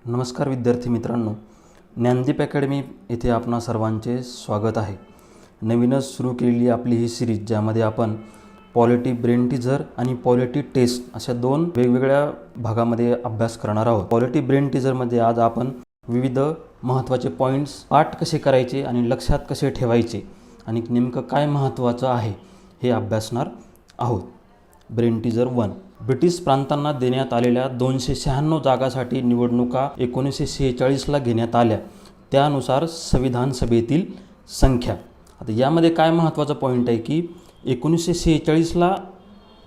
नमस्कार विद्यार्थी मित्रांनो, ज्ञानदीप अकॅडमी येथे आपणा सर्वांचे स्वागत आहे। नवीनच सुरू केलेली आपली ही सिरीज ज्यामध्ये आपण पॉलिटी ब्रेन टीजर आणि पॉलिटी टेस्ट अशा दोन वेगवेगळ्या भागामध्ये अभ्यास करणार आहोत। पॉलिटी ब्रेन टीजरमध्ये आज आपण विविध महत्त्वाचे पॉइंट्स पाठ कसे करायचे आणि लक्षात कसे ठेवायचे आणि नेमकं काय महत्त्वाचं आहे हे अभ्यासणार आहोत। ब्रेन टीजर 1 ब्रिटिश प्रांतांना देण्यात आलेल्या 296 जागांसाठी निवडणुका 1946ला घेण्यात आल्या, त्यानुसार संविधान सभेतील संख्या। आता यामध्ये काय महत्त्वाचा पॉईंट आहे की 1946ला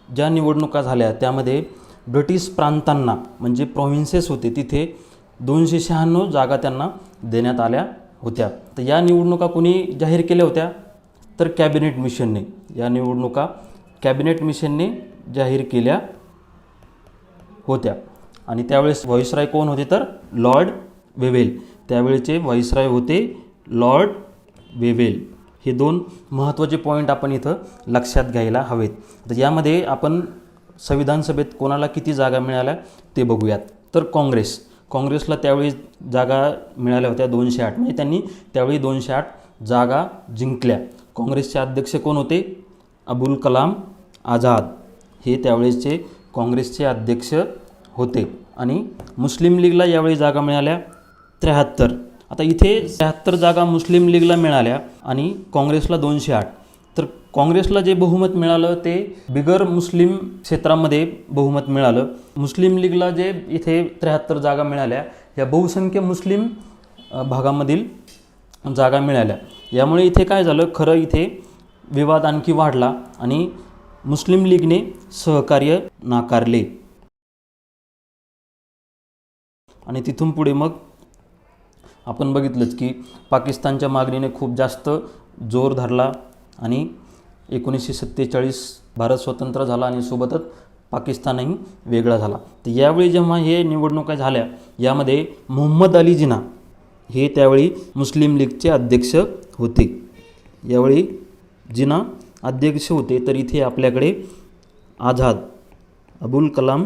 ज्या निवडणुका झाल्या त्यामध्ये ब्रिटिश प्रांतांना म्हणजे प्रोव्हिन्सेस होते तिथे 296 जागा त्यांना देण्यात आल्या होत्या। तर या निवडणुका कोणी जाहीर केल्या होत्या तर कॅबिनेट मिशनने। या निवडणुका कॅबिनेट मिशनने जाहीर केल्या होत्या आणि त्यावेळेस व्हाईसरॉय कोण होते तर लॉर्ड वेवेल। त्यावेळेचे व्हाईसरॉय होते लॉर्ड वेवेल। हे दोन महत्त्वाचे पॉईंट आपण इथं लक्षात घ्यायला हवेत। तर यामध्ये आपण संविधान सभेत कोणाला किती जागा मिळाल्या ते बघूयात। तर काँग्रेसला त्यावेळी जागा मिळाल्या होत्या 208, म्हणजे त्यांनी त्यावेळी 208 जागा जिंकल्या। काँग्रेसचे अध्यक्ष कोण होते? अबुल कलाम आझाद हे त्यावेळेसचे काँग्रेसचे अध्यक्ष होते। आणि मुस्लिम लीगला यावेळी जागा मिळाल्या 73। आता इथे 73 जागा मुस्लिम लीगला मिळाल्या आणि काँग्रेसला 208। तर काँग्रेसला जे बहुमत मिळालं ते बिगर मुस्लिम क्षेत्रामध्ये बहुमत मिळालं। मुस्लिम लीगला जे इथे 73 जागा मिळाल्या या बहुसंख्य मुस्लिम भागामधील जागा मिळाल्या। यामुळे इथे काय झालं, खरं इथे विवाद आणखी वाढला आणि मुस्लिम लीगने सहकार्य नाकारले आणि तिथून पुढे मग आपण बघितलंच की पाकिस्तानच्या मागणीने खूप जास्त जोर धरला आणि 1947 भारत स्वतंत्र झाला आणि सोबतच पाकिस्तानही वेगळा झाला। तर यावेळी जेव्हा हे निवडणुका झाल्या यामध्ये मोहम्मद अली जिना हे त्यावेळी मुस्लिम लीगचे अध्यक्ष होते। यावेळी जिना अध्यक्ष होते। तर इथे आपल्याकडे अबुल कलाम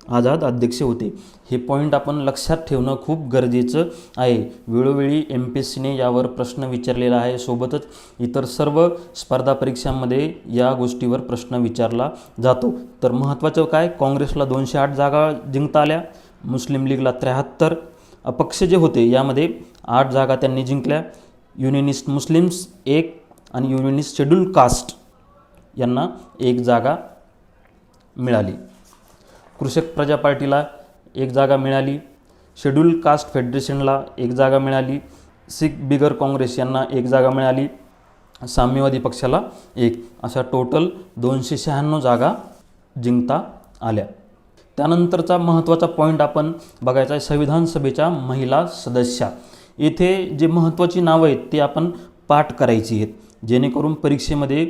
आझाद अध्यक्ष होते। हे पॉईंट आपण लक्षात ठेवणं खूप गरजेचं आहे। वेळोवेळी MPSCने यावर प्रश्न विचारलेला आहे, सोबतच इतर सर्व स्पर्धा परीक्षांमध्ये या गोष्टीवर प्रश्न विचारला जातो। तर महत्त्वाचं काय, काँग्रेसला 208 जागा जिंकता आल्या, मुस्लिम लीगला 73, अपक्ष जे होते यामध्ये 8 जागा त्यांनी जिंकल्या, युनियनिस्ट मुस्लिम्स 1 आणि युनियनिस्ट शेड्यूल कास्ट यांना 1 जागा मिळाली। कृषक प्रजा पार्टीला 1 जागा मिळाली, शेड्यूल कास्ट फेडरेशनला 1 जागा मिळाली, सिख बिगर काँग्रेस यांना 1 जागा मिळाली, साम्यवादी पक्षाला 1, अशा टोटल 296 जागा जिंकता आल्या। त्यानंतरचा महत्त्वाचा पॉईंट आपण बघायचा आहे संविधान सभेच्या महिला सदस्या। येथे जे महत्त्वाची नावं आहेत ते आपण पाठ करायची आहेत जेणेकरून परीक्षेमध्ये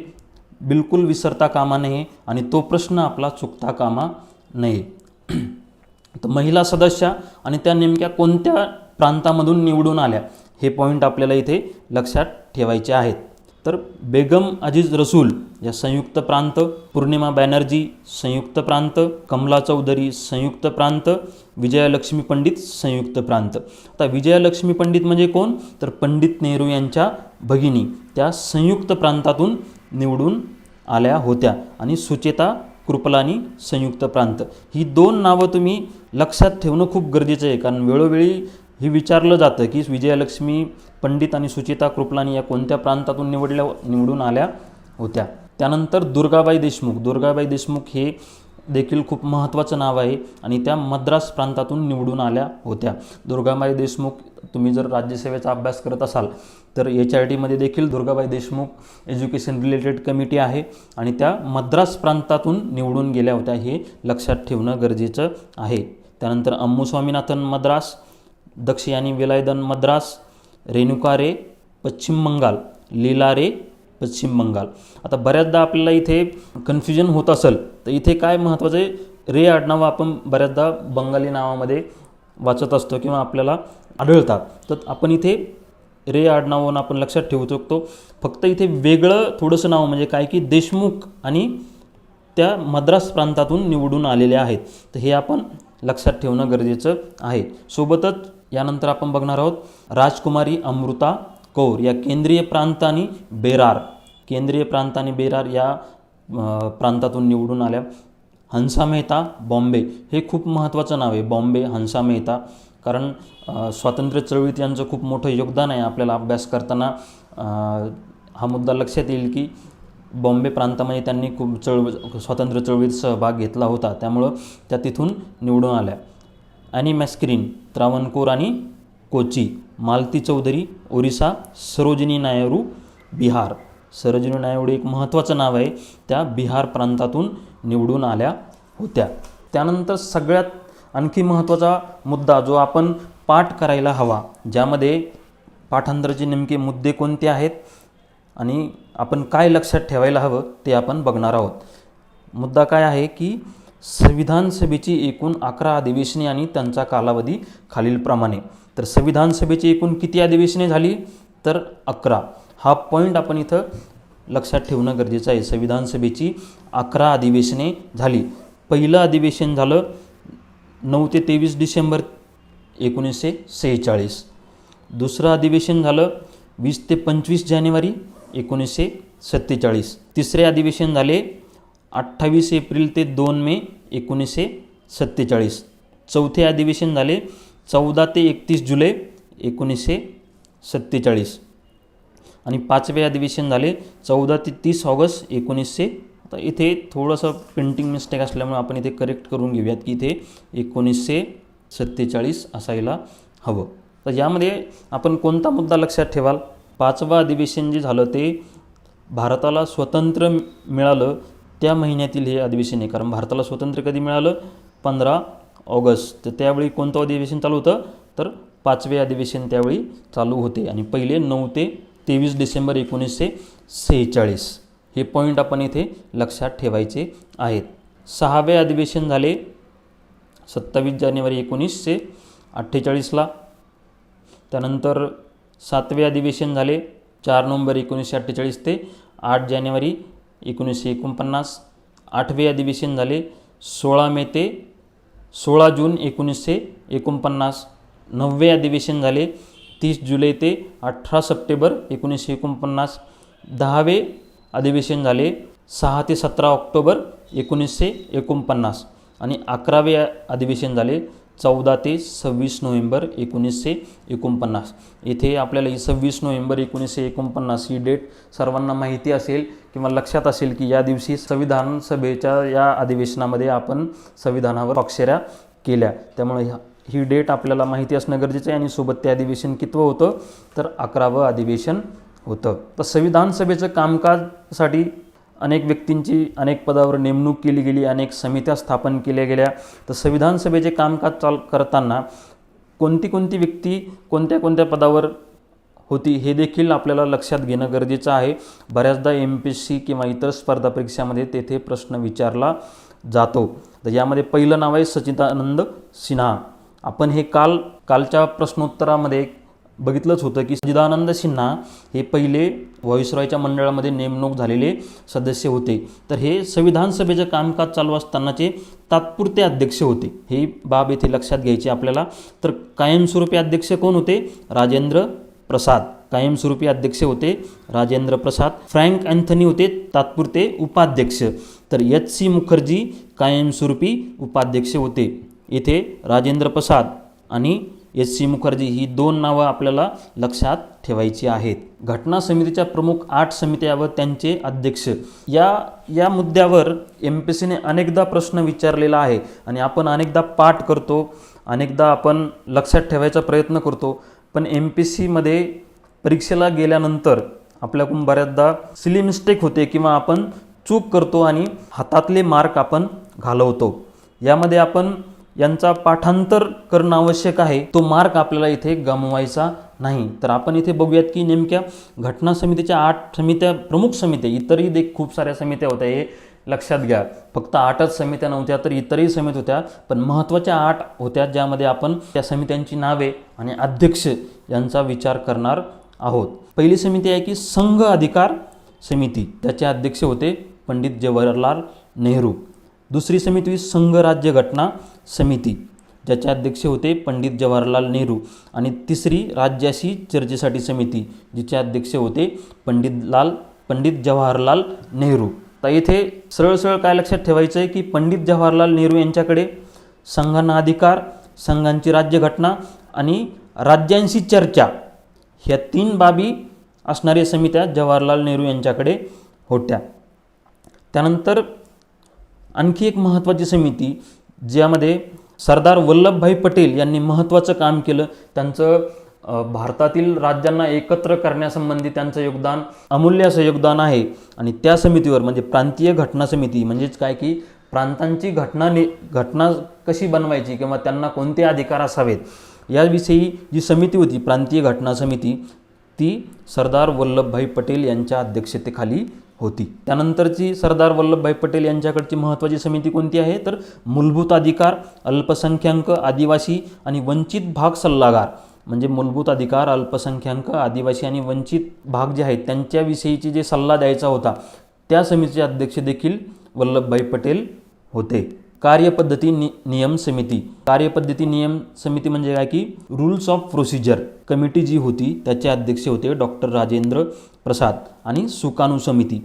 बिलकुल विसरता कामा नये आणि तो प्रश्न आपला चुकता कामा नये। तर महिला सदस्या आणि त्या नेमक्या कोणत्या प्रांतामधून निवडून आल्या हे पॉईंट आपल्याला इथे लक्षात ठेवायचे आहेत। तर बेगम अजीज रसूल या संयुक्त प्रांत, पूर्णिमा बॅनर्जी संयुक्त प्रांत, कमला चौधरी संयुक्त प्रांत, विजयालक्ष्मी पंडित संयुक्त प्रांत। आता विजयालक्ष्मी पंडित म्हणजे कोण तर पंडित नेहरू यांच्या भगिनी, त्या संयुक्त प्रांतातून निवडून आल्या होत्या। आणि सुचेता कृपलानी संयुक्त प्रांत। ही 2 नावं तुम्ही लक्षात ठेवणं खूप गरजेचं आहे, कारण वेळोवेळी हे विचारलं जातं की विजयालक्ष्मी पंडित आणि सुचेता कृपलानी या कोणत्या प्रांतातून निवडून आल्या होत्या। त्यानंतर दुर्गाबाई देशमुख हे देखील खूप महत्त्वाचं नाव आहे आणि त्या मद्रास प्रांतातून निवडून आल्या होत्या। दुर्गाबाई देशमुख, तुम्ही जर राज्यसेवेचा अभ्यास करत असाल तर HRDमध्ये देखील Durgabai Deshmukh education related committee आहे आणि त्या मद्रास प्रांतातून निवडून गेल्या होत्या, हे लक्षात ठेवणं गरजेचं आहे। त्यानंतर अम्मू स्वामीनाथन मद्रास, दक्षयानी वेलायदन मद्रास, रेणुका रे पश्चिम बंगाल, लीला रे पश्चिम बंगाल। आता बऱ्याचदा आपल्याला इथे कन्फ्युजन होत असेल तर इथे काय महत्त्वाचं आहे, रे आडनावं आपण बऱ्याचदा बंगाली नावामध्ये वाचत असतो किंवा आपल्याला आढळतात। तर आपण इथे रे आडनावून आपण लक्षात ठेवू शकतो। फक्त इथे वेगळं थोडंसं नाव म्हणजे काय की देशमुख आणि त्या मद्रास प्रांतातून निवडून आलेले आहेत, तर हे आपण लक्षात ठेवणं गरजेचं आहे. सोबतच यानंतर आपण बघणार आहोत राजकुमारी अमृता कौर या केंद्रीय प्रांत आणि बेरार या प्रांतातून निवडून आल्या. हंसा मेहता बॉम्बे, हे खूप महत्त्वाचं नाव आहे, बॉम्बे हंसा मेहता, कारण स्वातंत्र्य चळवळीत यांचं खूप मोठं योगदान आहे. आपल्याला अभ्यास करताना हा मुद्दा लक्षात येईल की बॉम्बे प्रांतामध्ये त्यांनी खूप स्वातंत्र्य चळवळीत सहभाग घेतला होता, त्यामुळं त्या तिथून निवडून आल्या. आणि मॅस्क्रीन त्रावणकोर आणि कोची, मालती चौधरी ओरिसा, सरोजिनी नायडू बिहार. सरोजिनी नायडू एक महत्त्वाचं नाव आहे, त्या बिहार प्रांतातून निवडून आल्या होत्या. त्यानंतर सगळ्यात आणखी महत्त्वाचा मुद्दा जो आपण पाठ करायला हवा, ज्यामध्ये पाठांतराचे नेमके मुद्दे कोणते आहेत आणि आपण काय लक्षात ठेवायला हवं ते आपण बघणार आहोत. मुद्दा काय आहे की संविधान सभेची एकूण 11 अधिवेशने आणि त्यांचा कालावधी खालीलप्रमाणे. तर संविधान सभेची एकूण किती अधिवेशने झाली, तर 11. हा पॉईंट आपण इथं लक्षात ठेवणं गरजेचं आहे. संविधान सभेची 11 अधिवेशने झाली. पहिलं अधिवेशन झालं 9 ते 23 डिसेंबर 1946. दुसरं अधिवेशन झालं 20 ते 25 जानेवारी 1947. तिसरे अधिवेशन झाले 28 एप्रिल ते 2 मे 1947. चौथे अधिवेशन झाले 14 ते 31 जुलै 1947. आणि पाचवे अधिवेशन झाले 14 ते 30 ऑगस्ट 1900. आता इथे थोडंसं प्रिंटिंग मिस्टेक असल्यामुळे आपण इथे करेक्ट करून घेऊयात की इथे 1947 असायला हवं. तर यामध्ये आपण कोणता मुद्दा लक्षात ठेवाल, पाचवं अधिवेशन जे झालं ते भारताला स्वातंत्र्य मिळालं त्या महिन्यातील हे अधिवेशन आहे. कारण भारताला स्वातंत्र्य कधी मिळालं, 15 ऑगस्ट. तर त्यावेळी कोणतं अधिवेशन चालू होतं, तर पाचवे अधिवेशन त्यावेळी चालू होते. आणि पहिले 9 ते 23 डिसेंबर 1946. हे पॉईंट आपण इथे लक्षात ठेवायचे आहेत. सहावे अधिवेशन झाले 27 जानेवारी 1948ला. त्यानंतर सातवे अधिवेशन झाले 4 नोव्हेंबर 1948 ते 8 जानेवारी 1949. आठवे अधिवेशन झाले 16 मे ते 16 जून 1949. नववे अधिवेशन झाले 30 जुलै ते 18 सप्टेंबर 1949. दहावे अधिवेशन झाले 6 ते 17 ऑक्टोबर 1949. आणि 11वे अधिवेशन झाले 14 ते 26 नोव्हेंबर 1949. इथे आपल्याला ही 26 नोव्हेंबर 1949 ही डेट सर्वांना माहिती असेल किंवा लक्षात असेल की या दिवशी संविधान सभेच्या या अधिवेशनामध्ये आपण संविधानावर स्वाक्षऱ्या केल्या. त्यामुळे ही डेट आपल्याला माहिती असणं गरजेचं आहे. आणि सोबत ते अधिवेशन कितवं होतं, तर 11वं अधिवेशन होतं. तर संविधान सभेचं कामकाजासाठी अनेक व्यक्तींची अनेक पदावर नेमणूक केली गेली, अनेक समित्या स्थापन केल्या गेल्या. तर संविधान सभेचे कामकाज करताना कोणती व्यक्ती कोणत्या पदावर होती हे देखील आपल्याला लक्षात घेणं गरजेचं आहे. बऱ्याचदा MPSC किंवा इतर स्पर्धा परीक्षामध्ये तेथे प्रश्न विचारला जातो. तर यामध्ये पहिलं नाव आहे सच्चिदानंद सिन्हा. आपण हे कालच्या प्रश्नोत्तरामध्ये बघितलंच होतं की सच्चिदानंद सिन्हा हे पहिले व्हॉइसरॉयच्या मंडळामध्ये नेमणूक झालेले सदस्य होते. तर हे संविधान सभेचं कामकाज चालू असतानाचे तात्पुरते अध्यक्ष होते. ही बाब येथे लक्षात घ्यायची आपल्याला. तर कायमस्वरूपी अध्यक्ष कोण होते, राजेंद्र प्रसाद. कायमस्वरूपी अध्यक्ष होते राजेंद्र प्रसाद. फ्रँक अँथनी होते तात्पुरते उपाध्यक्ष. तर HC मुखर्जी कायमस्वरूपी उपाध्यक्ष होते. इथे राजेंद्र प्रसाद आणि HC मुखर्जी ही 2 नावं आपल्याला लक्षात ठेवायची आहेत. घटना समितीच्या प्रमुख 8 समित्या व त्यांचे अध्यक्ष या मुद्द्यावर MPSCने अनेकदा प्रश्न विचारलेला आहे आणि आपण अनेकदा पाठ करतो, अनेकदा आपण लक्षात ठेवायचा प्रयत्न करतो. पण MPSCमध्ये परीक्षेला गेल्यानंतर आपल्याकडून बऱ्याचदा सिली मिस्टेक होते किंवा आपण चूक करतो आणि हातातले मार्क आपण घालवतो. यामध्ये आपण यांचा पाठांतर करणं आवश्यक आहे. तो मार्क आपल्याला इथे गमवायचा नाही. तर आपण इथे बघूयात की नेमक्या घटना समितीच्या 8 समित्या, प्रमुख समित्या, इतरही खूप साऱ्या समित्या होत्या, हे लक्षात घ्या. फक्त 8च समित्या नव्हत्या, तर इतरही समित्या होत्या. पण महत्त्वाच्या 8 होत्या, ज्यामध्ये आपण त्या समित्यांची नावे आणि अध्यक्ष यांचा विचार करणार आहोत. पहिली समिती आहे की संघ अधिकार समिती. त्याचे अध्यक्ष होते पंडित जवाहरलाल नेहरू. दुसरी समिती संघ राज्य घटना समिती. ज्याचे अध्यक्ष होते पंडित जवाहरलाल नेहरू. आणि तिसरी राज्याशी चर्चेसाठी समिती, जिचे अध्यक्ष होते पंडित जवाहरलाल नेहरू. तर इथे सरळ सरळ काय लक्षात ठेवायचं आहे की पंडित जवाहरलाल नेहरू यांच्याकडे संघांना अधिकार, संघांची राज्यघटना आणि राज्यांशी चर्चा ह्या 3 बाबी असणाऱ्या समित्या जवाहरलाल नेहरू यांच्याकडे होत्या. त्यानंतर आणखी एक महत्त्वाची समिती ज्यामध्ये सरदार वल्लभभाई पटेल यांनी महत्त्वाचं काम केलं. त्यांचं भारतातील राज्यांना एकत्र करण्यासंबंधी त्यांचं योगदान अमूल्य असं योगदान आहे. आणि त्या समितीवर म्हणजे प्रांतीय घटना समिती, म्हणजेच काय की प्रांतांची घटना कशी बनवायची किंवा त्यांना कोणते अधिकार असावेत याविषयी जी समिती होती प्रांतीय घटना समिती, ती सरदार वल्लभभाई पटेल यांच्या अध्यक्षतेखाली होती. त्यानंतरची सरदार वल्लभभाई पटेल यांच्याकडची महत्त्वाची समिती कोणती आहे तर मूलभूत अधिकार, अल्पसंख्याक, आदिवासी आणि वंचित भाग सल्लागार. म्हणजे मूलभूत अधिकार, अल्पसंख्याक, आदिवासी आणि वंचित भाग जे आहेत त्यांच्याविषयीची जे सल्ला द्यायचा होता त्या समितीचे अध्यक्ष देखील वल्लभभाई पटेल होते. कार्यपद्धती नियम समिती. कार्यपद्धती नियम समिती म्हणजे काय की रूल्स ऑफ प्रोसिजर कमिटी जी होती त्याचे अध्यक्ष होते डॉक्टर राजेंद्र प्रसाद. आणि सुकाणू समिती,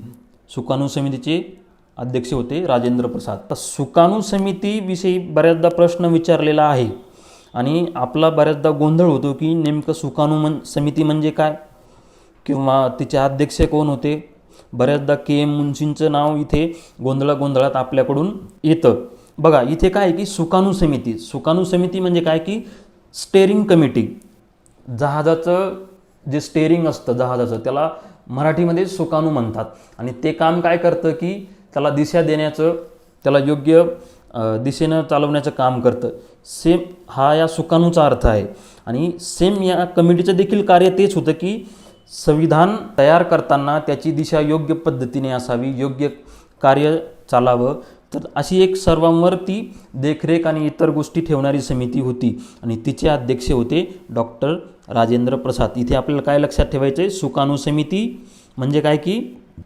सुकाणू समितीचे अध्यक्ष होते राजेंद्र प्रसाद. तर सुकाणू समितीविषयी बऱ्याचदा प्रश्न विचारलेला आहे आणि आपला बऱ्याचदा गोंधळ होतो की नेमकं सुकाणू समिती म्हणजे काय किंवा तिचे अध्यक्ष कोण होते. बऱ्याचदा के.एम. मुन्शींचं नाव इथे गोंधळात आपल्याकडून येतं. बघा इथे काय की सुकाणू समिती म्हणजे काय की स्टेअरिंग कमिटी, जहाजाचं जे स्टेअरिंग असतं जहाजाचं त्याला मराठीमध्ये सुकाणू म्हणतात. आणि ते काम काय करतं की त्याला दिशा देण्याचं, त्याला योग्य दिशेनं चालवण्याचं काम करतं. सेम हा या सुकाणूचा अर्थ आहे. आणि सेम या कमिटीचं देखील कार्य तेच होतं की संविधान तयार करताना त्याची दिशा योग्य पद्धतीने असावी, योग्य कार्य चालावं. तर अशी एक सर्वांवर ती देखरेख आणि इतर गोष्टी ठेवणारी समिती होती आणि तिचे अध्यक्ष होते डॉक्टर राजेंद्र प्रसाद. इथे आपल्याला काय लक्षात ठेवायचं आहे, सुकाणू समिती म्हणजे काय की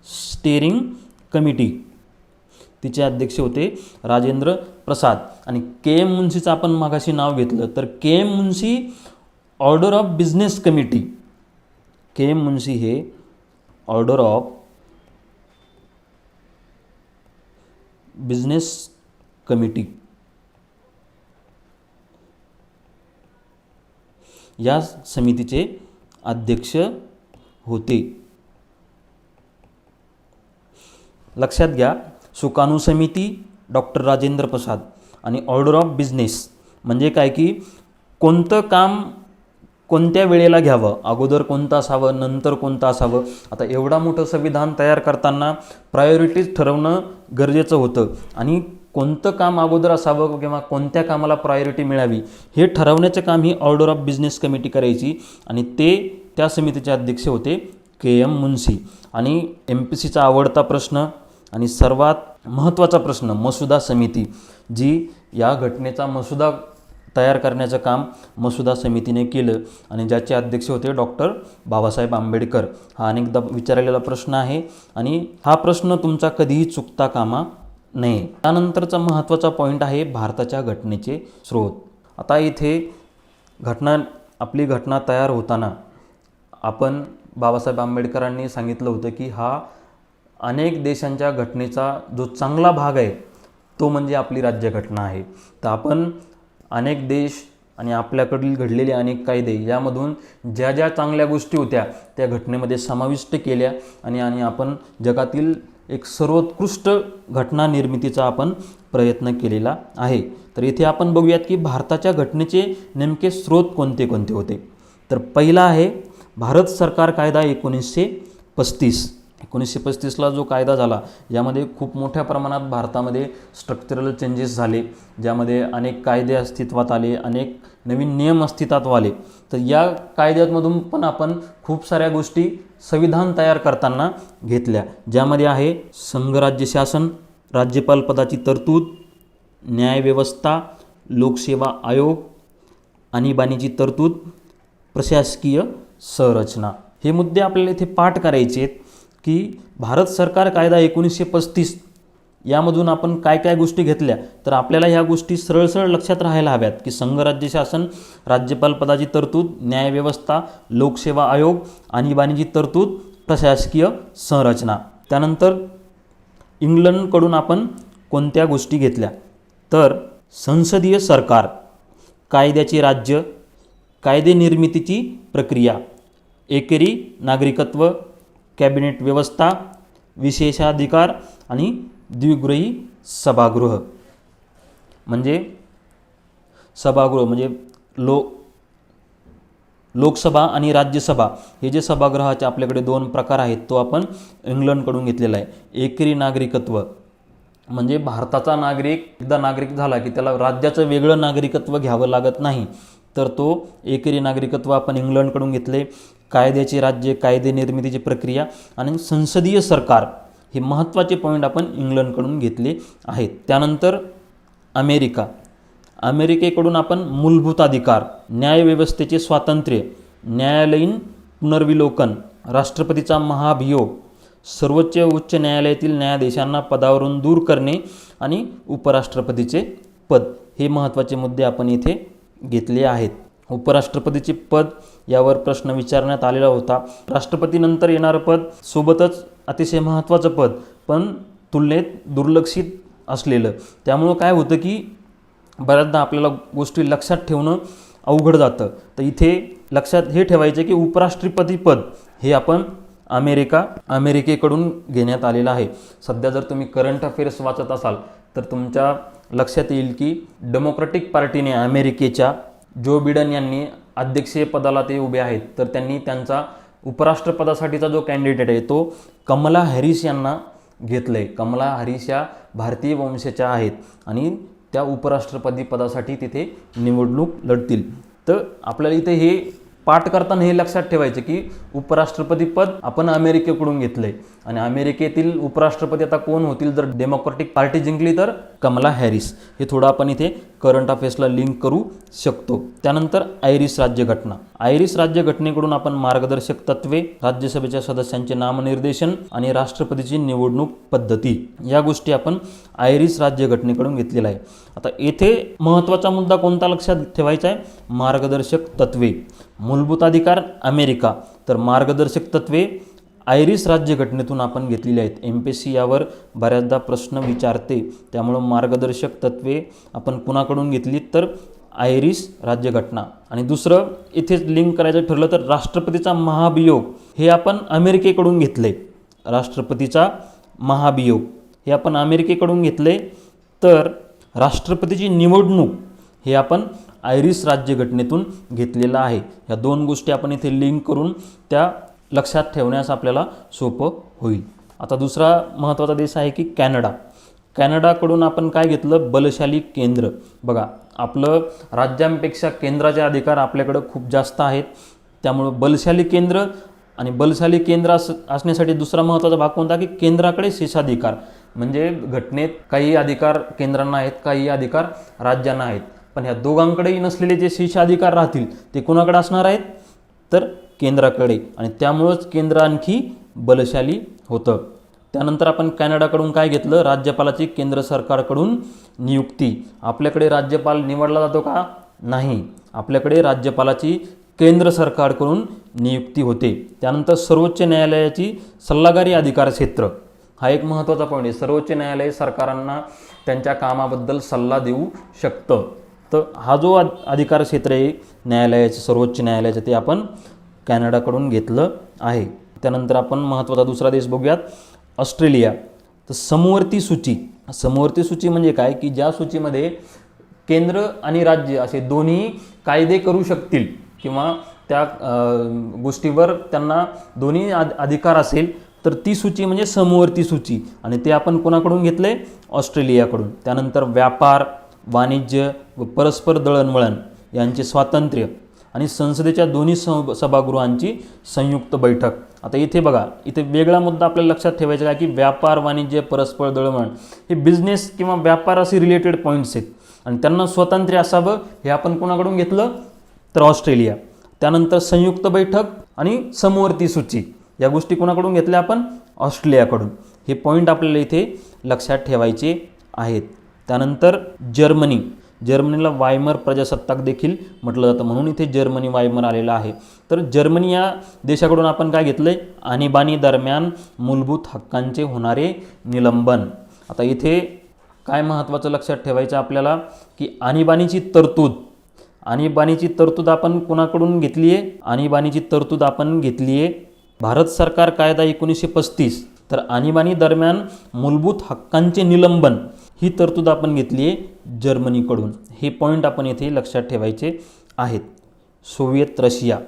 स्टेअरिंग कमिटी, तिचे अध्यक्ष होते राजेंद्र प्रसाद. आणि के.एम. मुन्शीचं आपण मागाशी नाव घेतलं तर K M. Munshi order of business committee, K M. Munshi हे ऑर्डर ऑफ बिझनेस कमिटी या समितीचे अध्यक्ष होते. लक्षात घ्या, सुकाणू समिती डॉक्टर राजेंद्र प्रसाद आणि ऑर्डर ऑफ बिझनेस म्हणजे काय की कोणतं काम कोणत्या वेळेला घ्यावं, अगोदर कोणतं असावं, नंतर कोणतं असावं. आता एवढा मोठं संविधान तयार करताना प्रायोरिटीज ठरवणं गरजेचं होतं आणि कोणतं काम अगोदर असावं किंवा कोणत्या कामाला प्रायोरिटी मिळावी हे ठरवण्याचं काम ही ऑर्डर ऑफ बिझनेस कमिटी करायची. आणि त्या समितीचे अध्यक्ष होते के.एम. मुन्शी. आणि MPSCचा आवडता प्रश्न आणि सर्वात महत्त्वाचा प्रश्न मसुदा समिती, जी या घटनेचा मसुदा तयार करण्याचं काम मसुदा समितीने केलं आणि ज्याचे अध्यक्ष होते डॉक्टर बाबासाहेब आंबेडकर. हा अनेकदा विचारलेला प्रश्न आहे आणि हा प्रश्न तुमचा कधीही चुकता कामा नये. त्यानंतरचा महत्त्वाचा पॉईंट आहे भारताच्या घटनेचे स्रोत. आता इथे आपली घटना तयार होताना आपण बाबासाहेब आंबेडकरांनी सांगितलं होतं की हा अनेक देशांच्या घटनेचा जो चांगला भाग आहे तो म्हणजे आपली राज्यघटना आहे. तर आपण अनेक देश आणि आपल्याकडील घडलेले अनेक कायदे यामधून ज्या ज्या चांगल्या गोष्टी होत्या त्या घटनेमध्ये समाविष्ट केल्या आणि आपण जगातील एक सर्वोत्कृष्ट घटना निर्मितीचा आपण प्रयत्न केलेला आहे. तर इथे आपण बघूयात की भारताच्या घटनेचे नेमके स्रोत कोणते कोणते होते. तर पहिला आहे भारत सरकार कायदा 1935. 1935ला जो कायदा झाला यामध्ये खूप मोठ्या प्रमाणात भारतामध्ये स्ट्रक्चरल चेंजेस झाले, ज्यामध्ये अनेक कायदे अस्तित्वात आले, अनेक नवीन नियम अस्तित्वात आले. तर या कायद्यामधून पण आपण खूप साऱ्या गोष्टी संविधान तयार करताना घेतल्या, ज्यामध्ये आहे संघराज्य शासन, राज्यपाल पदाची तरतूद, न्यायव्यवस्था, लोकसेवा आयोग, आणीबाणीची तरतूद, प्रशासकीय संरचना. हे मुद्दे आपल्याला इथे पाठ करायचे आहेत की भारत सरकार कायदा 1935 यामधून आपण काय काय गोष्टी घेतल्या तर आपल्याला ह्या गोष्टी सरळ सरळ लक्षात राहायला हव्यात की संघराज्य शासन, राज्यपाल पदाची तरतूद, न्यायव्यवस्था, लोकसेवा आयोग, आणीबाणीची तरतूद, प्रशासकीय संरचना. त्यानंतर इंग्लंडकडून आपण कोणत्या गोष्टी घेतल्या तर संसदीय सरकार, कायद्याचे राज्य, कायदे निर्मितीची प्रक्रिया, एकेरी नागरिकत्व, कॅबिनेट व्यवस्था, विशेषाधिकार आणि द्विगृही सभागृह. म्हणजे सभागृह म्हणजे लोकसभा आणि राज्यसभा हे जे सभागृहाचे आपल्याकडे 2 प्रकार आहेत तो आपण इंग्लंडकडून घेतलेला आहे. एकेरी नागरिकत्व म्हणजे भारताचा नागरिक एकदा नागरिक झाला की त्याला राज्याचं वेगळं नागरिकत्व घ्यावं लागत नाही, तर तो एकेरी नागरिकत्व आपण इंग्लंडकडून घेतले. कायद्याचे राज्य, कायदे निर्मितीची प्रक्रिया आणि संसदीय सरकार हे महत्त्वाचे पॉईंट आपण इंग्लंडकडून घेतले आहेत. त्यानंतर अमेरिकेकडून आपण मूलभूत अधिकार, न्यायव्यवस्थेचे स्वातंत्र्य, न्यायालयीन पुनर्विलोकन, राष्ट्रपतीचा महाभियोग, सर्वोच्च उच्च न्यायालयातील न्यायाधीशांना पदावरून दूर करणे आणि उपराष्ट्रपतीचे पद हे महत्त्वाचे मुद्दे आपण इथे घेतले आहेत. उपराष्ट्रपतीचे पद यावर प्रश्न विचारण्यात आलेला होता. राष्ट्रपतीनंतर येणारं पद सोबतच अतिशय महत्त्वाचं पद पण तुलनेत दुर्लक्षित असलेलं. त्यामुळं काय होतं की बऱ्याचदा आपल्याला गोष्टी लक्षात ठेवणं अवघड जातं. तर इथे लक्षात हे ठेवायचं की उपराष्ट्रपती पद हे आपण अमेरिकेकडून घेण्यात आलेलं आहे. सध्या जर तुम्ही करंट अफेअर्स वाचत असाल तर तुमच्या लक्षात येईल की डेमोक्रॅटिक पार्टीने अमेरिकेच्या जो बिडन यांनी अध्यक्षीय पदाला ते उभे आहेत, तर त्यांनी त्यांचा उपराष्ट्रपदासाठीचा जो कॅन्डिडेट आहे तो कमला हॅरिस यांना घेतलं आहे. कमला हॅरिस या भारतीय वंशाच्या आहेत आणि त्या उपराष्ट्रपती पदासाठी तिथे निवडणूक लढतील. तर आपल्याला इथे हे पाठ करताना हे लक्षात ठेवायचं की उपराष्ट्रपती पद आपण अमेरिकेकडून घेतलं आहे आणि अमेरिकेतील उपराष्ट्रपती आता कोण होतील जर डेमोक्रॅटिक पार्टी जिंकली तर कमला हॅरिस. हे थोडं आपण इथे करंट अफेअर्सला लिंक करू शकतो. त्यानंतर आयरिश राज्यघटना. आयरिश राज्यघटनेकडून आपण मार्गदर्शक तत्वे, राज्यसभेच्या सदस्यांचे नामनिर्देशन आणि राष्ट्रपतीची निवडणूक पद्धती या गोष्टी आपण आयरिश राज्यघटनेकडून घेतलेला आहे. आता येथे महत्त्वाचा मुद्दा कोणता लक्षात ठेवायचा आहे? मार्गदर्शक तत्वे. मूलभूत अधिकार अमेरिका, तर मार्गदर्शक तत्वे आयरिश राज्यघटनेतून आपण घेतलेली आहेत. MPSC यावर बऱ्याचदा प्रश्न विचारते, त्यामुळं मार्गदर्शक तत्वे आपण कुणाकडून घेतली तर आयरिश राज्यघटना. आणि दुसरं इथेच लिंक करायचं ठरलं तर राष्ट्रपतीचा महाभियोग हे आपण अमेरिकेकडून घेतले. राष्ट्रपतीचा महाभियोग हे आपण अमेरिकेकडून घेतले. तर राष्ट्रपतीची निवडणूक हे आपण आयरिश राज्यघटनेतून घेतलेलं आहे. या 2 गोष्टी आपण इथे लिंक करून त्या लक्षात ठेवण्यास आपल्याला सोपं होईल. आता दुसरा महत्त्वाचा देश आहे की कॅनडा. कॅनडाकडून आपण काय घेतलं? बलशाली केंद्र. बघा, आपलं राज्यांपेक्षा केंद्राचे अधिकार आपल्याकडं खूप जास्त आहेत, त्यामुळं बलशाली केंद्र. आणि बलशाली केंद्र असण्यासाठी दुसरा महत्त्वाचा भाग कोणता की केंद्राकडे शेषाधिकार. म्हणजे घटनेत काही अधिकार केंद्रांना आहेत, काही अधिकार राज्यांना आहेत, पण ह्या दोघांकडेही नसलेले जे शेषाधिकार राहतील ते कोणाकडे असणार आहेत तर केंद्राकडे. आणि त्यामुळंच केंद्र आणखी बलशाली होतं. त्यानंतर आपण कॅनडाकडून काय घेतलं? राज्यपालाची केंद्र सरकारकडून नियुक्ती. आपल्याकडे राज्यपाल निवडला जातो का? नाही, आपल्याकडे राज्यपालाची केंद्र सरकारकडून नियुक्ती होते. त्यानंतर सर्वोच्च न्यायालयाची सल्लागारी अधिकार क्षेत्र हा एक महत्त्वाचा पॉईंट आहे. सर्वोच्च न्यायालय सरकारांना त्यांच्या कामाबद्दल सल्ला देऊ शकतं. तर हा जो अधिकार क्षेत्र आहे न्यायालयाचे, सर्वोच्च न्यायालयाचे, ते आपण कॅनडाकडून घेतलं आहे. त्यानंतर आपण महत्त्वाचा दुसरा देश बघूयात, ऑस्ट्रेलिया. तर समवर्ती सूची. समवर्ती सूची म्हणजे काय की ज्या सूचीमध्ये केंद्र आणि राज्य असे दोन्ही कायदे करू शकतील किंवा त्या गोष्टीवर त्यांना दोन्ही अधिकार असेल तर ती सूची म्हणजे समवर्ती सूची. आणि ते आपण कोणाकडून घेतले? ऑस्ट्रेलियाकडून. त्यानंतर व्यापार, वाणिज्य व परस्पर दळणवळण यांचे स्वातंत्र्य आणि संसदेच्या दोन्ही सभागृहांची संयुक्त बैठक. आता इथे बघा, इथे वेगळा मुद्दा आपल्याला लक्षात ठेवायचा आहे की व्यापार, वाणिज्य, परस्पर दळणवळण हे बिझनेस किंवा व्यापाराशी रिलेटेड पॉईंट्स आहेत आणि त्यांना स्वातंत्र्य असावं. हे आपण कोणाकडून घेतलं तर ऑस्ट्रेलिया. त्यानंतर संयुक्त बैठक आणि समवर्ती सूची या गोष्टी कोणाकडून घेतल्या? आपण ऑस्ट्रेलियाकडून. हे पॉईंट आपल्याला इथे लक्षात ठेवायचे आहेत. त्यानंतर जर्मनीला वायमर प्रजासत्ताक देखील म्हटलं जातं, म्हणून इथे जर्मनी वायमर आलेला आहे. तर जर्मनी या देशाकडून आपण काय घेतलंय, आणीबाणी दरम्यान मूलभूत हक्कांचे होणारे निलंबन. आता इथे काय महत्त्वाचं लक्षात ठेवायचं आपल्याला की आणीबाणीची तरतूद आपण कोणाकडून घेतली आहे, आणीबाणीची तरतूद आपण घेतली आहे भारत सरकार कायदा 1935. तर आणीबाणी दरम्यान मूलभूत हक्कांचे निलंबन ही तरतूद आपण घेतली आहे जर्मनीकडून. हे पॉईंट आपण येथे लक्षात ठेवायचे आहेत. सोव्हिएत रशिया,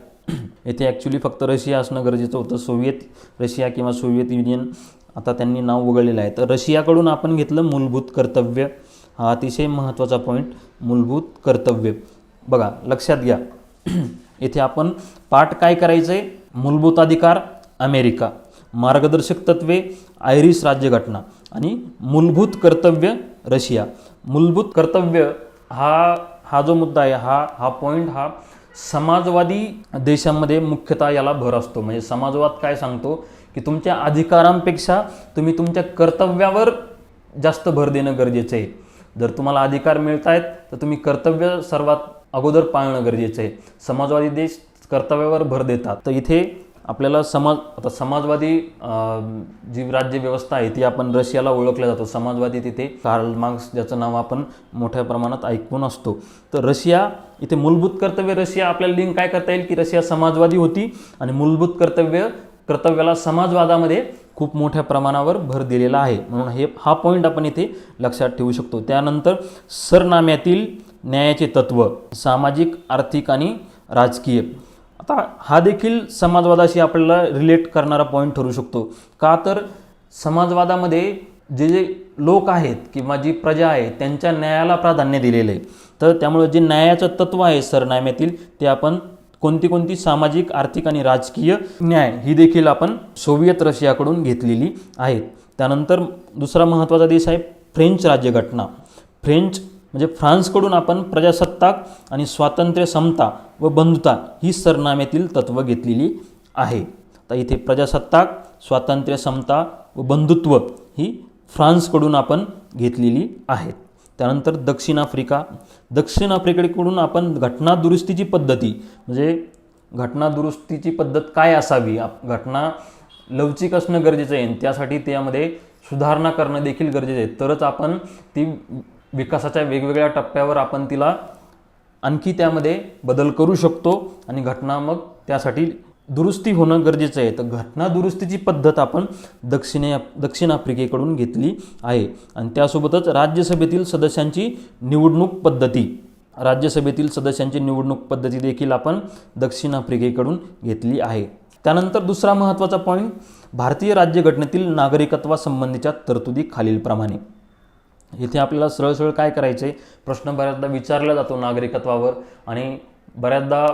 येथे ॲक्च्युली फक्त रशिया असणं गरजेचं होतं. सोव्हिएत रशिया किंवा सोव्हिएत युनियन आता त्यांनी नाव वगळलेलं आहे. तर रशियाकडून आपण घेतलं मूलभूत कर्तव्य. हा अतिशय महत्त्वाचा पॉईंट, मूलभूत कर्तव्य. बघा लक्षात घ्या, येथे आपण पाठ काय करायचं आहे, मूलभूत अधिकार अमेरिका, मार्गदर्शक तत्वे आयरिश राज्यघटना आणि मूलभूत कर्तव्य रशिया. मूलभूत कर्तव्य हा जो मुद्दा आहे, हा पॉईंट हा समाजवादी देशांमध्ये मुख्यतः याला भर असतो. म्हणजे समाजवाद काय सांगतो की तुमच्या अधिकारांपेक्षा तुम्ही तुमच्या कर्तव्यावर जास्त भर देणं गरजेचं आहे. जर तुम्हाला अधिकार मिळत आहेत तर तुम्ही कर्तव्य सर्वात अगोदर पाळणं गरजेचं आहे. समाजवादी देश कर्तव्यावर भर देतात. तर इथे आपल्याला समाजवादी जी राज्यव्यवस्था आहे ती आपण रशियाला ओळखल्या जातो. समाजवादी तिथे कार्ल मार्क्स ज्याचं नाव आपण मोठ्या प्रमाणात ऐकून असतो. तर रशिया इथे मूलभूत कर्तव्य रशिया आपल्याला लिंक काय करता येईल की रशिया समाजवादी होती आणि मूलभूत कर्तव्याला समाजवादामध्ये खूप मोठ्या प्रमाणावर भर दिलेला आहे. म्हणून हा पॉईंट आपण इथे लक्षात ठेवू शकतो. त्यानंतर सरनाम्यातील न्यायाचे तत्व, सामाजिक, आर्थिक आणि राजकीय. आता हा देखील समाजवादाशी आपल्याला रिलेट करणारा पॉईंट ठरू शकतो. का तर समाजवादामध्ये जे लोक आहेत किंवा जी प्रजा आहे त्यांच्या न्यायाला प्राधान्य दिलेलं आहे. तर त्यामुळे जे न्यायाचं तत्व आहे सरनाम्यातील ते आपण कोणती सामाजिक, आर्थिक आणि राजकीय न्याय ही देखील आपण सोव्हिएत रशियाकडून घेतलेली आहेत. त्यानंतर दुसरा महत्त्वाचा देश आहे फ्रेंच राज्यघटना. म्हणजे फ्रान्सकडून आपण प्रजासत्ताक आणि स्वातंत्र्य, समता व बंधुता ही सरनाम्यातील तत्त्व घेतलेली आहे. तर इथे प्रजासत्ताक, स्वातंत्र्य, समता व बंधुत्व ही फ्रान्सकडून आपण घेतलेली आहेत. त्यानंतर दक्षिण आफ्रिकेकडून आपण घटना दुरुस्तीची पद्धत काय असावी, घटना लवचिक असणं गरजेचं आहे. त्यासाठी त्यामध्ये सुधारणा करणं देखील गरजेचं आहे. तरच आपण ती विकासाच्या वेगवेगळ्या टप्प्यावर आपण तिला आणखी त्यामध्ये बदल करू शकतो आणि घटना मग त्यासाठी दुरुस्ती होणं गरजेचं आहे. तर घटना दुरुस्तीची पद्धत आपण दक्षिण आफ्रिकेकडून घेतली आहे. आणि त्यासोबतच राज्यसभेतील सदस्यांची निवडणूक पद्धती देखील आपण दक्षिण आफ्रिकेकडून घेतली आहे. त्यानंतर दुसरा महत्त्वाचा पॉईंट, भारतीय राज्यघटनेतील नागरिकत्वासंबंधीच्या तरतुदी खालीलप्रमाणे. इथे आपल्याला सरळ काय करायचं आहे, प्रश्न बऱ्याचदा विचारला जातो नागरिकत्वावर आणि बऱ्याचदा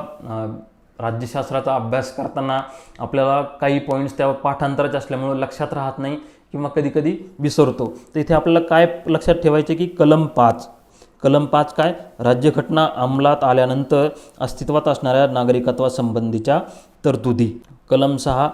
राज्यशास्त्राचा अभ्यास करताना आपल्याला काही पॉईंट्स त्या पाठांतराचे असल्यामुळे लक्षात राहत नाही किंवा कधी विसरतो. तर इथे आपल्याला काय लक्षात ठेवायचे की कलम 5 काय, राज्यघटना अंमलात आल्यानंतर अस्तित्वात असणाऱ्या नागरिकत्वासंबंधीच्या तरतुदी. कलम 6,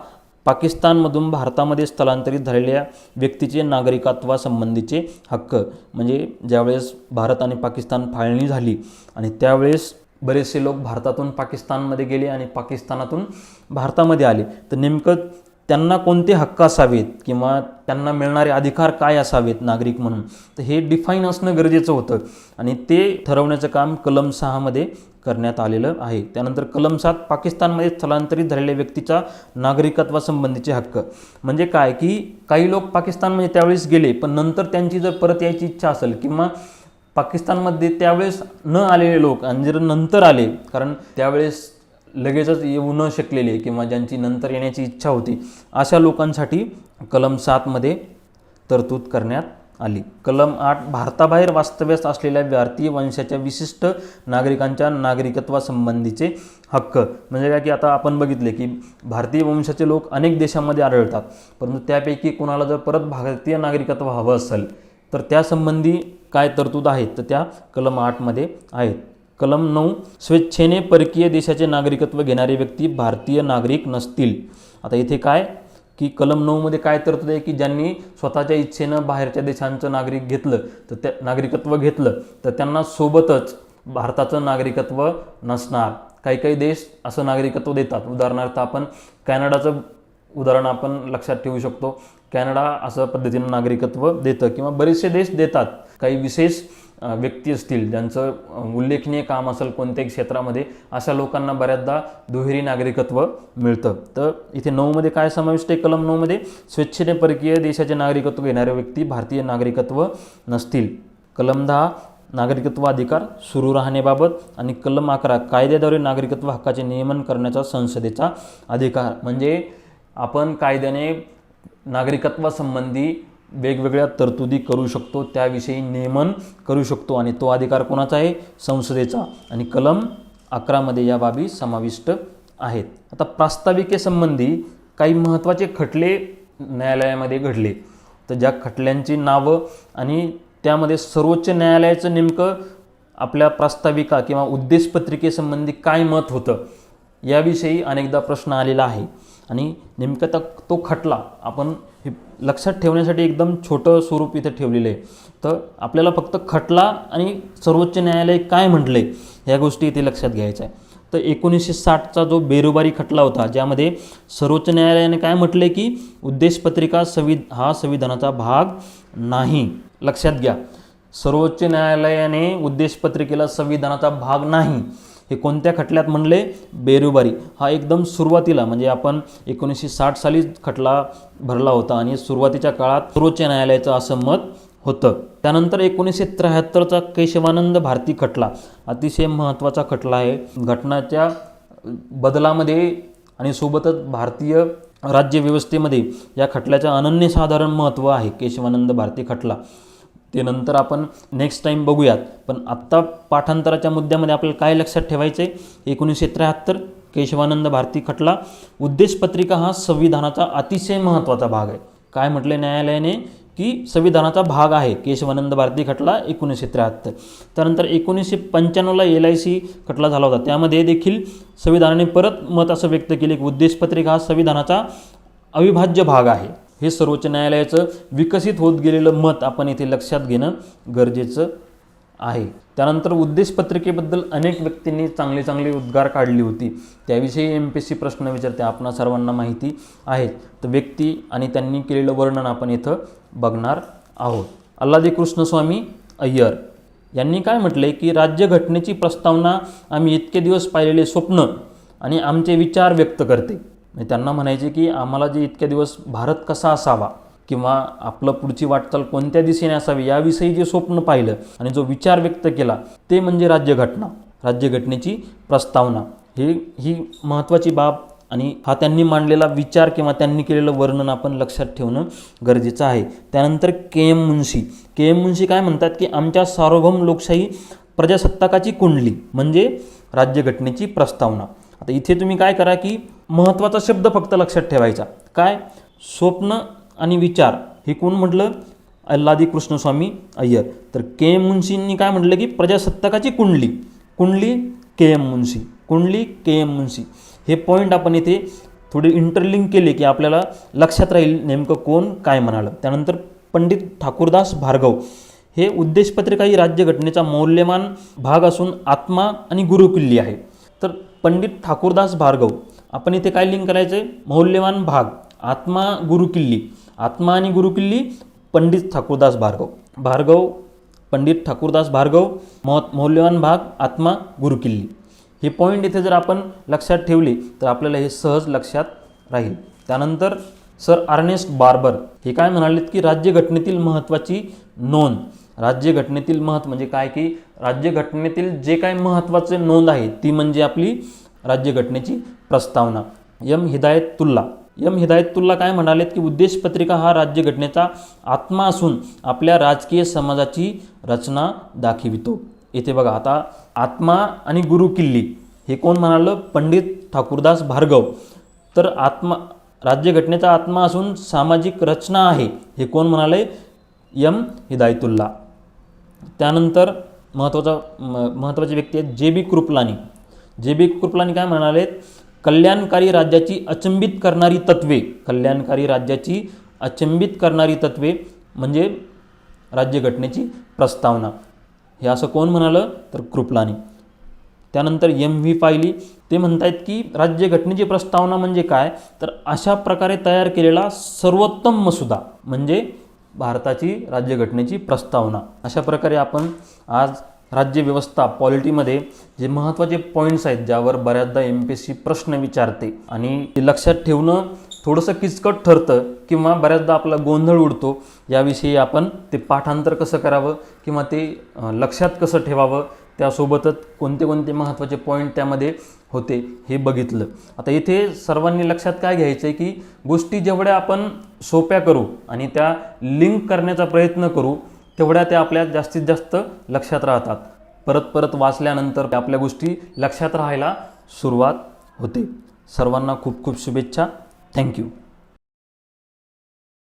पाकिस्तानमधून भारतामध्ये स्थलांतरित झालेल्या व्यक्तीचे नागरिकत्वासंबंधीचे हक्क. म्हणजे ज्यावेळेस भारत आणि पाकिस्तान फाळणी झाली आणि त्यावेळेस बरेचसे लोक भारतातून पाकिस्तानमध्ये गेले आणि पाकिस्तानातून भारतामध्ये आले, तर नेमकं त्यांना कोणते हक्क असावेत किंवा त्यांना मिळणारे अधिकार काय असावेत नागरिक म्हणून, तर हे डिफाईन असणं गरजेचं होतं आणि ते ठरवण्याचं काम कलम 6 करण्यात आलेलं आहे. त्यानंतर कलम 7, पाकिस्तानमध्ये स्थलांतरित झालेल्या व्यक्तीचा नागरिकत्वासंबंधीचे हक्क. म्हणजे काय की काही लोक पाकिस्तानमध्ये त्यावेळेस गेले पण नंतर त्यांची जर परत यायची इच्छा असेल किंवा पाकिस्तानमध्ये त्यावेळेस न आलेले लोक आणि जर नंतर आले, कारण त्यावेळेस लगेचच येऊ न शकलेले किंवा ज्यांची नंतर येण्याची इच्छा होती, अशा लोकांसाठी कलम 7 तरतूद करण्यात आली. कलम 8, भारताबाहेर वास्तव्यास असलेल्या भारतीय वंशाच्या विशिष्ट नागरिकांच्या नागरिकत्वासंबंधीचे हक्क. म्हणजे काय की आता आपण बघितले की भारतीय वंशाचे लोक अनेक देशांमध्ये आढळतात, परंतु त्यापैकी कोणाला जर परत भारतीय नागरिकत्व हवं असेल तर त्यासंबंधी काय तरतूद आहेत, तर त्या कलम 8 आहेत. कलम 9, स्वेच्छेने परकीय देशाचे नागरिकत्व घेणारे व्यक्ती भारतीय नागरिक नसतील. आता इथे काय, की कलम 9 मध्ये काय तरतूद आहे की ज्यांनी स्वतःच्या इच्छेनं बाहेरच्या देशांचं नागरिकत्व घेतलं तर त्यांना सोबतच भारताचं नागरिकत्व नसणार. काही काही देश असं नागरिकत्व देतात. उदाहरणार्थ आपण कॅनडाचं उदाहरण आपण लक्षात ठेवू शकतो. कॅनडा असं पद्धतीनं नागरिकत्व देतं किंवा बरेचसे देश देतात. काही विशेष व्यक्ती असतील ज्यांचं उल्लेखनीय काम असेल कोणत्याही क्षेत्रामध्ये, अशा लोकांना बऱ्याचदा दुहेरी नागरिकत्व मिळतं. तर इथे 9 मध्ये काय समाविष्ट आहे? कलम 9 मध्ये स्वेच्छेने परकीय देशाचे नागरिकत्व घेणारे व्यक्ती भारतीय नागरिकत्व नसतील. कलम 10 नागरिकत्व अधिकार सुरू राहण्याबाबत आणि कलम 11 कायद्याद्वारे नागरिकत्व हक्काचे नियमन करण्याचा संसदेचा अधिकार. म्हणजे आपण कायद्याने नागरिकत्वासंबंधी वेगवेगळ्या तरतुदी करू शकतो, त्याविषयी नियमन करू शकतो आणि तो अधिकार कोणाचा आहे? संसदेचा. आणि कलम 11 मध्ये या बाबी समाविष्ट आहेत. आता प्रास्ताविकेसंबंधी काही महत्त्वाचे खटले न्यायालयामध्ये घडले. तर ज्या खटल्यांची नावं आणि त्यामध्ये सर्वोच्च न्यायालयाचं नेमकं आपल्या प्रास्ताविका किंवा उद्देशपत्रिकेसंबंधी काय मत होतं याविषयी अनेकदा प्रश्न आलेला आहे. आणि नेमकं तो खटला आपण हे लक्षात ठेवण्यासाठी एकदम छोटं स्वरूप इथं ठेवलेलं आहे. तर आपल्याला फक्त खटला आणि सर्वोच्च न्यायालय काय म्हटले ह्या गोष्टी इथे लक्षात घ्यायच्या आहे. तर 1960चा जो बेरुबारी खटला होता, ज्यामध्ये सर्वोच्च न्यायालयाने काय म्हटले की उद्देशपत्रिका हा संविधानाचा भाग नाही. लक्षात घ्या, सर्वोच्च न्यायालयाने उद्देशपत्रिकेला संविधानाचा भाग नाही हे कोणत्या खटल्यात म्हणले? बेरुबारी. हा एकदम सुरुवातीला म्हणजे आपण 1960 साली खटला भरला होता आणि सुरुवातीच्या काळात सर्वोच्च न्यायालयाचं असं मत होतं. त्यानंतर 1973चा केशवानंद भारती खटला अतिशय महत्त्वाचा खटला आहे. घटनाच्या बदलामध्ये आणि सोबतच भारतीय राज्यव्यवस्थेमध्ये या खटल्याचं अनन्यसाधारण महत्त्व आहे. केशवानंद भारती खटला ते नंतर आपण नेक्स्ट टाईम बघूयात. पण आत्ता पाठांतराच्या मुद्द्यामध्ये आपल्याला काय लक्षात ठेवायचं आहे? 1973 केशवानंद भारती खटला. उद्देशपत्रिका हा संविधानाचा अतिशय महत्त्वाचा भाग आहे. काय म्हटले न्यायालयाने की संविधानाचा भाग आहे. केशवानंद भारती खटला 1973. त्यानंतर 1995ला LIC खटला झाला होता. त्यामध्ये देखील संविधानाने परत मत असं व्यक्त केले की उद्देशपत्रिका हा संविधानाचा अविभाज्य भाग आहे. हे सर्वोच्च न्यायालयाचं विकसित होत गेलेलं मत आपण इथे लक्षात घेणं गरजेचं आहे. त्यानंतर उद्देशपत्रिकेबद्दल अनेक व्यक्तींनी चांगले उद्गार काढली होती. त्याविषयी MPSC प्रश्न विचारते, आपणा सर्वांना माहिती आहे. तर व्यक्ती आणि त्यांनी केलेलं वर्णन आपण इथं बघणार आहोत. अल्लादी कृष्णस्वामी अय्यर यांनी काय म्हटले की राज्यघटनेची प्रस्तावना आम्ही इतके दिवस पाहिलेले स्वप्न आणि आमचे विचार व्यक्त करते. त्यांना म्हणायचे की आम्हाला जे इतके दिवस भारत कसा असावा किंवा आपलं पुढची वाटचाल कोणत्या दिशेने असावी याविषयी जे स्वप्न पाहिलं आणि जो विचार व्यक्त केला ते म्हणजे राज्यघटना, राज्यघटनेची प्रस्तावना. ही महत्त्वाची बाब आणि हा त्यांनी मांडलेला विचार किंवा त्यांनी केलेलं वर्णन आपण लक्षात ठेवणं गरजेचं आहे. त्यानंतर KM मुन्शी काय म्हणतात की आमच्या सार्वभौम लोकशाही प्रजासत्ताकाची कुंडली म्हणजे राज्यघटनेची प्रस्तावना. आता इथे तुम्ही काय करा की महत्त्वाचा शब्द फक्त लक्षात ठेवायचा. काय? स्वप्न आणि विचार. हे कोण म्हटलं? अल्लादी कृष्णस्वामी अय्यर. तर KM मुन्शींनी काय म्हटलं की प्रजासत्ताकाची कुंडली KM मुन्शी. हे पॉईंट आपण इथे थोडे इंटरलिंक केले की आपल्याला लक्षात राहील नेमकं कोण काय म्हणालं. त्यानंतर पंडित ठाकूरदास भार्गव हे उद्देशपत्रिका ही राज्यघटनेचा मौल्यवान भाग असून आत्मा आणि गुरुकिल्ली आहे. तर पंडित ठाकूरदास भार्गव आपण इथे काय लिंक करायचं आहे? मौल्यवान भाग, आत्मा, गुरुकिल्ली. आत्मा आणि गुरुकिल्ली पंडित ठाकूरदास भार्गव पंडित ठाकूरदास भार्गव, मौल्यवान भाग, आत्मा, गुरुकिल्ली. हे पॉईंट इथे जर आपण लक्षात ठेवले तर आपल्याला हे सहज लक्षात राहील. त्यानंतर सर अर्नेस्ट बार्बर हे काय म्हणालेत की राज्यघटनेतील महत्त्वाची नोंद. राज्यघटनेतील महत्त्व म्हणजे काय की राज्यघटनेतील जे काय महत्त्वाचे नोंद आहे ती म्हणजे आपली राज्यघटनेची प्रस्तावना. हिदायतुल्ला काय म्हणालेत की उद्देशपत्रिका हा राज्यघटनेचा आत्मा असून आपल्या राजकीय समाजाची रचना दाखवितो. इथे बघा आता आत्मा आणि गुरुकिल्ली हे कोण म्हणालं? पंडित ठाकूरदास भार्गव. तर राज्यघटनेचा आत्मा असून सामाजिक रचना आहे हे कोण म्हणाले? हिदायतुल्ला. त्यानंतर महत्त्वाचे व्यक्ती आहेत JB कृपलानी काय म्हणालेत? कल्याणकारी राज्याची अचंबित करणारी तत्वे, कल्याणकारी राज्याची अचंबित करणारी तत्वे म्हणजे राज्यघटनेची प्रस्तावना. हे असं कोण म्हणालं तर कृपलानी. त्यानंतर M.V. पायली ते म्हणतायत की राज्यघटनेची प्रस्तावना म्हणजे काय, तर अशा प्रकारे तयार केलेला सर्वोत्तम मसुदा म्हणजे भारताची राज्यघटनेची प्रस्तावना. अशा प्रकारे आपण आज राज्यव्यवस्था पॉलिटीमध्ये जे महत्त्वाचे पॉईंट्स आहेत ज्यावर बऱ्याचदा MPSC प्रश्न विचारते आणि ते लक्षात ठेवणं थोडंसं किचकट ठरतं किंवा बऱ्याचदा आपला गोंधळ उडतो, याविषयी आपण ते पाठांतर कसं करावं किंवा ते लक्षात कसं ठेवावं, त्यासोबतच कोणते कोणते महत्त्वाचे पॉईंट त्यामध्ये होते हे बघितलं. आता इथे सर्वांनी लक्षात काय घ्यायचं आहे की गोष्टी जेवढ्या आपण सोप्या करू आणि त्या लिंक करण्याचा प्रयत्न करू तेवढ्या त्या आपल्या जास्तीत जास्त लक्षात राहतात. परत परत वाचल्यानंतर आपल्या गोष्टी लक्षात राहायला सुरुवात होते. सर्वांना खूप खूप शुभेच्छा. थँक्यू.